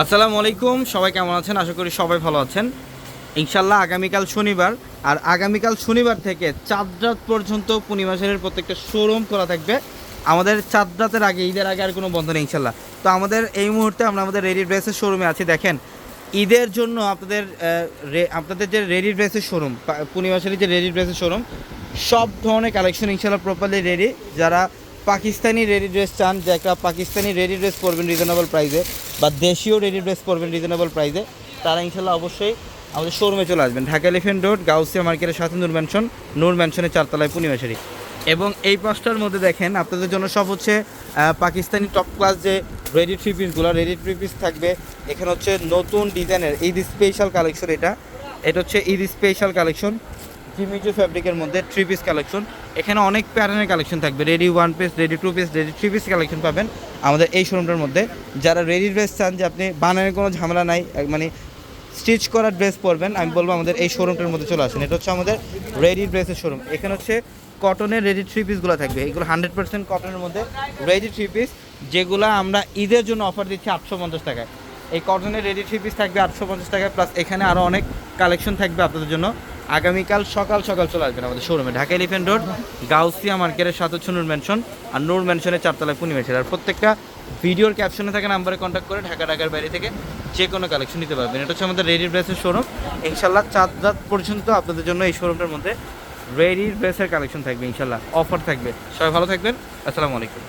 আসসালামু আলাইকুম, সবাই কেমন আছেন? আশা করি সবাই ভালো আছেন। ইনশাল্লাহ আগামীকাল শনিবার, আর আগামীকাল শনিবার থেকে চাঁদ রাত পর্যন্ত পূর্ণিমা শাড়ির প্রত্যেকটা শোরুম খোলা থাকবে। আমাদের চাঁদ রাতের আগে, ঈদের আগে আর কোনো বন্ধ নেই ইনশাল্লাহ। তো আমাদের এই মুহূর্তে আমরা আমাদের রেডি ড্রেসের শোরুমে আছি। দেখেন, ঈদের জন্য আপনাদের যে রেডি ড্রেসের শোরুম, পূর্ণিমা শাড়ির যে রেডি ড্রেসের শোরুম, সব ধরনের কালেকশন ইনশাল্লাহ প্রপারলি রেডি। যারা পাকিস্তানি রেডি ড্রেস চান, যে একটা পাকিস্তানি রেডি ড্রেস পরবেন রিজনেবল প্রাইসে, বা দেশীয় রেডি ড্রেস পরবেন রিজনেবল প্রাইসে, তারা ইনশাল্লাহ অবশ্যই আমাদের শোরুমে চলে আসবেন। ঢাকা এলিফ্যান্ট রোড, গাউসিয়া মার্কেটের সাথে নূর ম্যানশনের 4তলায় পূর্ণিমা শাড়ি। এবং এই পাঁচটার মধ্যে দেখেন আপনাদের জন্য সব হচ্ছে পাকিস্তানি টপ ক্লাস যে রেডি থ্রি পিসগুলো, রেডি থ্রি পিস থাকবে। এখানে হচ্ছে নতুন ডিজাইনের ঈদ স্পেশাল কালেকশন, এটা হচ্ছে ঈদ স্পেশাল কালেকশন, জিমিচু ফ্যাব্রিকের মধ্যে থ্রি পিস কালেকশন। এখানে অনেক প্যাটার্নের কালেকশন থাকবে, ready one piece, ready to piece, ready three piece collection পাবেন আমাদের এই শোরুমটার মধ্যে। যারা রেডি ড্রেস চান, যে আপনি বানানোর কোনো ঝামেলা নাই, মানে স্টিচ করা ড্রেস পরবেন, আমি বলবো আমাদের এই শোরুমটার মধ্যে চলে আসেন। এটা হচ্ছে আমাদের রেডি ড্রেসের শোরুম। এখানে হচ্ছে কটনের রেডি থ্রি পিসগুলো থাকবে, এগুলো 100% কটনের মধ্যে রেডি থ্রি পিস, যেগুলো আমরা ঈদের জন্য অফার দিচ্ছি 850 টাকায়। এই কটনের রেডি থ্রি পিস থাকবে 850 টাকায়, প্লাস এখানে আরও অনেক কালেকশন থাকবে আপনাদের জন্য। আগামীকাল সকাল সকাল চলে আসবেন আমাদের শোরুমে, ঢাকা এলিফ্যান্ট রোড, গাউসিয়া মার্কেটের সাথে হচ্ছে নূর ম্যানশন, আর নূর ম্যানশনের 4তলায় পূর্ণিমা শাড়ি। আর প্রত্যেকটা ভিডিওর ক্যাপশনে থাকা নাম্বারে কন্ট্যাক্ট করে ঢাকার বাইরে থেকে যে কোনো কালেকশন নিতে পারবেন। এটা হচ্ছে আমাদের রেডি ড্রেসের শোরুম। ইনশাল্লাহ চাঁদ রাত পর্যন্ত আপনাদের জন্য এই শোরুমটার মধ্যে রেডি ড্রেসের কালেকশন থাকবে, ইনশাল্লাহ অফার থাকবে। সবাই ভালো থাকবেন, আসসালামু আলাইকুম।